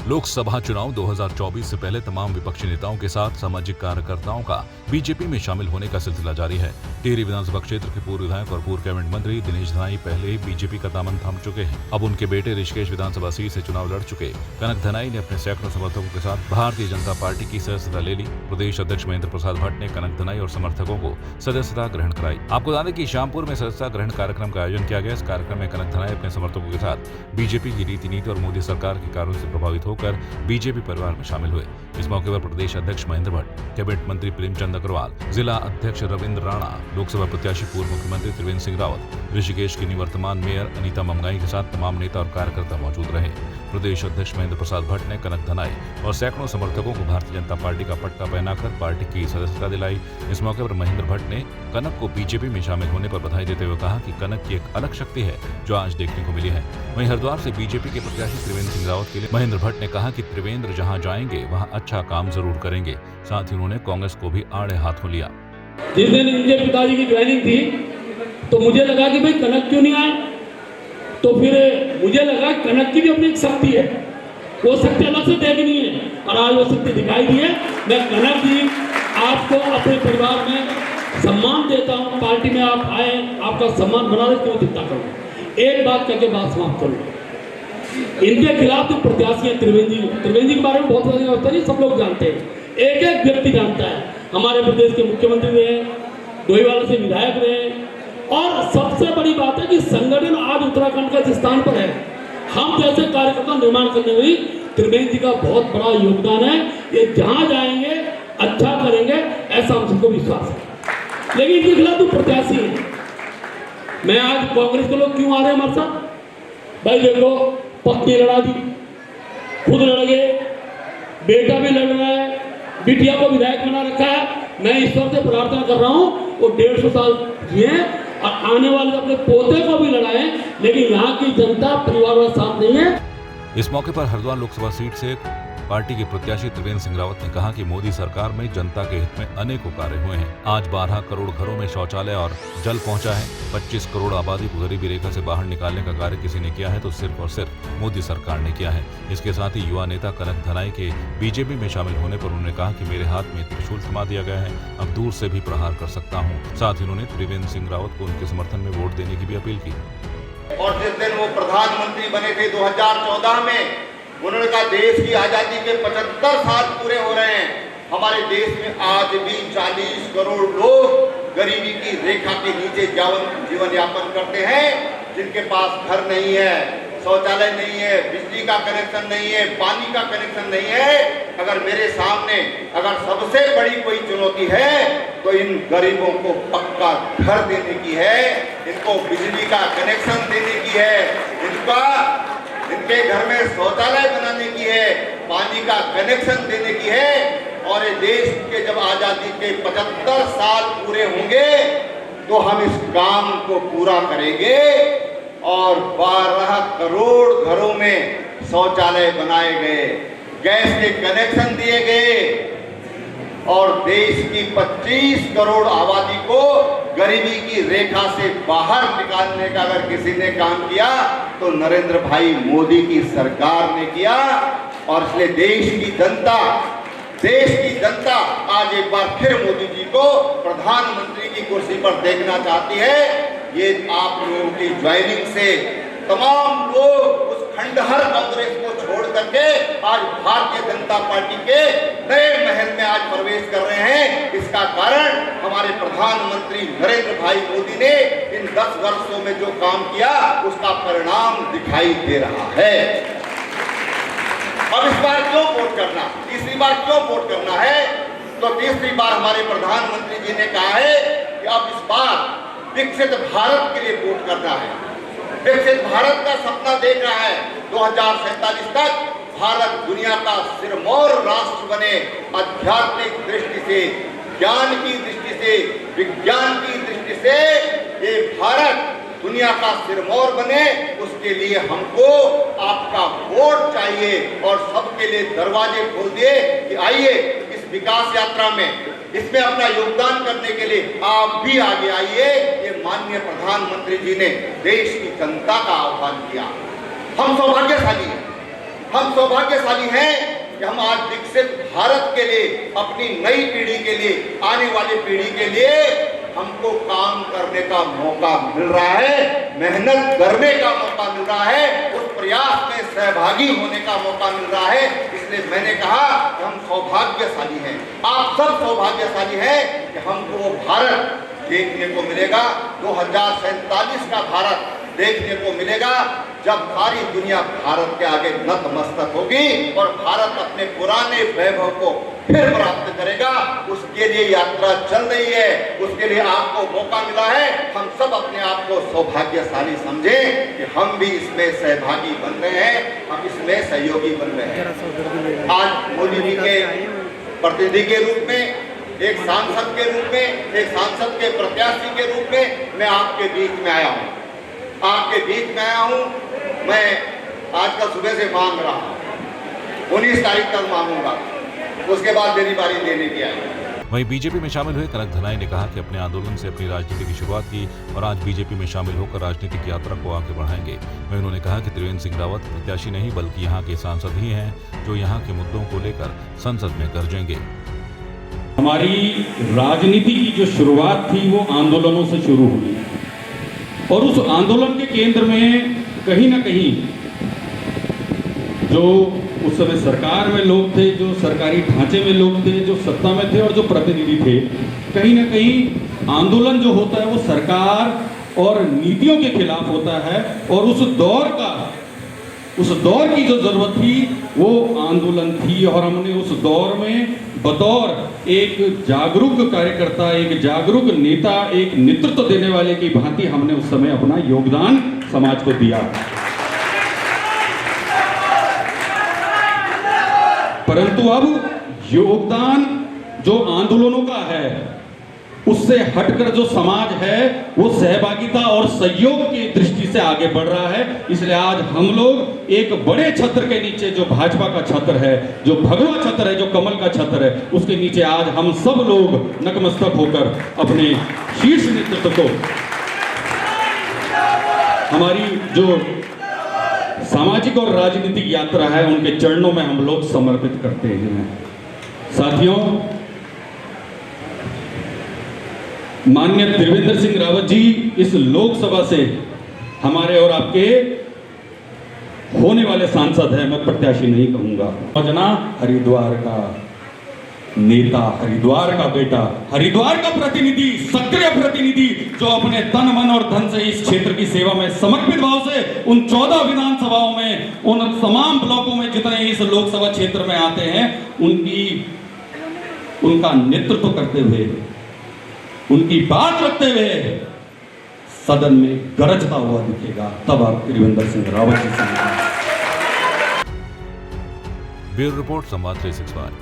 लोकसभा चुनाव 2024 से पहले तमाम विपक्षी नेताओं के साथ सामाजिक कार्यकर्ताओं का बीजेपी में शामिल होने का सिलसिला जारी है। टिहरी विधानसभा क्षेत्र के पूर्व विधायक और पूर्व कैबिनेट मंत्री दिनेश धनाई पहले ही बीजेपी का दामन थाम चुके हैं। अब उनके बेटे ऋषिकेश विधानसभा सीट से चुनाव लड़ चुके कनक धनाई ने अपने सैकड़ों समर्थकों के साथ भारतीय जनता पार्टी की सदस्यता ले ली। प्रदेश अध्यक्ष महेंद्र प्रसाद भट्ट ने कनक धनाई और समर्थकों को सदस्यता ग्रहण कराई। आपको बता दें कि शामपुर में सदस्यता ग्रहण कार्यक्रम का आयोजन किया गया। इस कार्यक्रम में कनक धनाई अपने समर्थकों के साथ बीजेपी की रीति नीति और मोदी सरकार के कार्यों से प्रभावित होकर बीजेपी परिवार में शामिल हुए। इस मौके पर प्रदेश अध्यक्ष महेंद्र भट्ट, कैबिनेट मंत्री प्रेमचंद अग्रवाल, जिला अध्यक्ष रविंद्र राणा, लोकसभा प्रत्याशी पूर्व मुख्यमंत्री त्रिवेंद्र सिंह रावत, ऋषिकेश की निवर्तमान मेयर अनीता ममगाई के साथ तमाम नेता और कार्यकर्ता मौजूद रहे। प्रदेश अध्यक्ष महेंद्र प्रसाद भट्ट ने कनक धनाई और सैकड़ों समर्थकों को भारतीय जनता पार्टी का पट्टा पहनाकर पार्टी की सदस्यता दिलाई। इस मौके पर महेंद्र भट्ट ने कनक को बीजेपी में शामिल होने पर बधाई देते हुए कहा कि कनक की एक अलग शक्ति है जो आज देखने को मिली है। वहीं हरिद्वार से बीजेपी के प्रत्याशी त्रिवेंद्र सिंह रावत के लिए महेंद्र भट्ट ने कहा कि त्रिवेंद्र जहां जाएंगे वहां अच्छा काम जरूर करेंगे। साथ ही उन्होंने कांग्रेस को भी आड़े हाथों लिया। जिस दिन इनके पिताजी की ज्वाइनिंग थी तो मुझे लगा कि भाई कनक क्यों नहीं आए, तो फिर मुझे लगा कनक की भी अपनी एक शक्ति है, वो शक्ति अलग से देखनी है और आज वो शक्ति दिखाई दी है। मैं कनक जी आपको अपने परिवार में सम्मान देता हूँ। पार्टी में आप आए, आपका सम्मान बनाने की मैं चिंता करूँ। एक बात करके बात समाप्त करूँ। इनके खिलाफ जो प्रत्याशी है त्रिवेंद्र जी के बारे में बहुत सारी होता है, सब लोग जानते हैं, एक एक व्यक्ति जानता है। हमारे प्रदेश के मुख्यमंत्री रहे, डोईवाला से विधायक रहे, और सबसे बड़ी बात है कि संगठन आज उत्तराखंड का जिस स्थान पर है, हम जैसे कार्यकर्ता निर्माण करने में त्रिवेंद्र जी का बहुत बड़ा योगदान है। ये जहां जाएंगे अच्छा करेंगे, ऐसा हम सबको विश्वास है। लेकिन इनके खिलाफ जो प्रत्याशी है, मैं आज कांग्रेस के लोग क्यों आ रहे हैं हमारे साथ? भाई देखो, पत्नी लड़ा दी, खुद लड़ गए, बेटा भी लड़ रहा है, बिटिया को विधायक बना रखा है। मैं ईश्वर से प्रार्थना कर रहा हूँ वो 150 साल जिए और आने वाले अपने पोते को भी लड़ाएं, लेकिन यहाँ की जनता परिवार का साथ नहीं है। इस मौके पर हरिद्वार लोकसभा सीट से पार्टी के प्रत्याशी त्रिवेंद्र सिंह रावत ने कहा कि मोदी सरकार में जनता के हित में अनेकों कार्य हुए हैं। आज 12 करोड़ घरों में शौचालय और जल पहुंचा है। 25 करोड़ आबादी को गरीबी रेखा से बाहर निकालने का कार्य किसी ने किया है तो सिर्फ और सिर्फ मोदी सरकार ने किया है। इसके साथ ही युवा नेता कनक धनाई के बीजेपी में शामिल होने पर उन्होंने कहा कि मेरे हाथ में त्रिशूल थमा दिया गया है, अब दूर से भी प्रहार कर सकता हूँ। साथ ही उन्होंने त्रिवेंद्र सिंह रावत को उनके समर्थन में वोट देने की भी अपील की। और जिस दिन वो प्रधानमंत्री बने थे 2014 में, उन्होंने कहा देश की आजादी के 75 साल पूरे हो रहे हैं। हमारे देश में आज भी 40 करोड़ लोग गरीबी की रेखा के नीचे जीवन यापन करते हैं, जिनके पास घर नहीं है, शौचालय नहीं है, बिजली का कनेक्शन नहीं है, पानी का कनेक्शन नहीं है। अगर मेरे सामने अगर सबसे बड़ी कोई चुनौती है तो इन गरीबों को पक्का घर देने की है, इनको बिजली का कनेक्शन देने की है, इनके घर में शौचालय बनाने की है, पानी का कनेक्शन देने की है। और ये देश के जब आजादी के 75 साल पूरे होंगे तो हम इस काम को पूरा करेंगे और 12 करोड़ घरों में शौचालय बनाए गए, गैस के कनेक्शन दिए गए और देश की 25 करोड़ आबादी को गरीबी की रेखा से बाहर निकालने का अगर किसी ने काम किया तो नरेंद्र भाई मोदी की सरकार ने किया। और इसलिए देश की जनता आज एक बार फिर मोदी जी को प्रधानमंत्री की कुर्सी पर देखना चाहती है। ये आप लोगों की ज्वाइनिंग से तमाम लोग उस खंडहर कांग्रेस को छोड़ करके आज भारतीय जनता पार्टी के नए महल में आज प्रवेश कर रहे हैं। इसका कारण हमारे प्रधानमंत्री नरेंद्र भाई मोदी ने इन 10 वर्षों में जो काम किया उसका परिणाम दिखाई दे रहा है। अब इस बार क्यों वोट करना, तीसरी बार क्यों वोट करना है? तो तीसरी बार हमारे प्रधानमंत्री जी ने कहा है कि अब इस बार विकसित भारत के लिए वोट करना है। विकसित भारत का सपना देख रहा है। 2047 तक भारत दुनिया का सिरमौर राष्ट्र बने, आध्यात्मिक दृष्टि से, ज्ञान की दृष्टि से, विज्ञान की दृष्टि से ये भारत दुनिया का सिरमौर बने। उसके लिए हमको आपका वोट चाहिए और सबके लिए दरवाजे खोल दिए कि आइए इस विकास यात्रा में, इसमें अपना योगदान करने के लिए आप भी आगे आइए। ये माननीय प्रधानमंत्री जी ने देश की जनता का आह्वान किया। हम सौभाग्यशाली हैं, हम सौभाग्यशाली हैं कि हम आज विकसित भारत के लिए, अपनी नई पीढ़ी के लिए, आने वाली पीढ़ी के लिए हमको काम करने का मौका मिल रहा है, मेहनत करने का मौका मिल रहा है, उस प्रयास में सहभागी होने का मौका मिल रहा है। इसलिए मैंने कहा कि हम सौभाग्यशाली हैं, आप सब सौभाग्यशाली हैं कि हमको वो भारत देखने को मिलेगा, 2047 का भारत देखने को मिलेगा, जब सारी दुनिया भारत के आगे नतमस्तक होगी और भारत अपने पुराने वैभव को फिर प्राप्त करेगा। उसके लिए यात्रा चल रही है, उसके लिए आपको मौका मिला है। हम सब अपने आप को सौभाग्यशाली समझें कि हम भी इसमें सहभागी बन रहे हैं, हम इसमें सहयोगी बन रहे हैं। आज मोदी जी के प्रतिनिधि के रूप में, एक सांसद के रूप में, एक सांसद के प्रत्याशी के रूप में मैं आपके बीच में आया हूँ, आपके बीच में आया हूँ। मैं आज कल सुबह से मांग रहा हूँ, 19 तारीख तक मांगूंगा, उसके बाद मेरी बारी देने की आएगी। वहीं बीजेपी में शामिल हुए कनक धनाई ने कहा कि अपने आंदोलन से अपनी राजनीति की शुरुआत की और आज बीजेपी में शामिल होकर राजनीतिक यात्रा को आगे बढ़ाएंगे। वहीं उन्होंने कहा कि त्रिवेंद्र सिंह रावत प्रत्याशी नहीं बल्कि यहाँ के सांसद ही हैं जो यहाँ के मुद्दों को लेकर संसद में गरजेंगे। हमारी राजनीति की जो शुरुआत थी वो आंदोलनों से शुरू हुई और उस आंदोलन के केंद्र में कहीं ना कहीं जो उस समय सरकार में लोग थे, जो सरकारी ढांचे में लोग थे, जो सत्ता में थे और जो प्रतिनिधि थे, कहीं ना कहीं आंदोलन जो होता है वो सरकार और नीतियों के खिलाफ होता है और उस दौर की जो जरूरत थी वो आंदोलन थी और हमने उस दौर में बतौर एक जागरूक कार्यकर्ता, एक जागरूक नेता, एक नेतृत्व देने वाले की भांति हमने उस समय अपना योगदान समाज को दिया। परंतु अब योगदान जो आंदोलनों का है उससे हटकर जो समाज है वो सहभागिता और सहयोग की दृष्टि से आगे बढ़ रहा है। इसलिए आज हम लोग एक बड़े छत्र के नीचे, जो भाजपा का छत्र है, जो भगवा छत्र है, जो कमल का छत्र है, उसके नीचे आज हम सब लोग नतमस्तक होकर अपने शीर्ष नेतृत्व को, हमारी जो सामाजिक और राजनीतिक यात्रा है उनके चरणों में हम लोग समर्पित करते हैं। साथियों, माननीय त्रिवेंद्र सिंह रावत जी इस लोकसभा से हमारे और आपके होने वाले सांसद हैं, मैं प्रत्याशी नहीं कहूंगा। जना हरिद्वार का नेता, हरिद्वार का बेटा, हरिद्वार का प्रतिनिधि, सक्रिय प्रतिनिधि जो अपने तन मन और धन से इस क्षेत्र की सेवा में समर्पित भाव से उन 14 विधानसभाओं में, उन तमाम ब्लॉकों में जितने इस लोकसभा क्षेत्र में आते हैं, उनका नेतृत्व करते हुए, उनकी बात रखते हुए सदन में गरजता हुआ दिखेगा, तब आप त्रिवेंद्र सिंह रावत जी से। ब्यूरो रिपोर्ट, संवाद 365।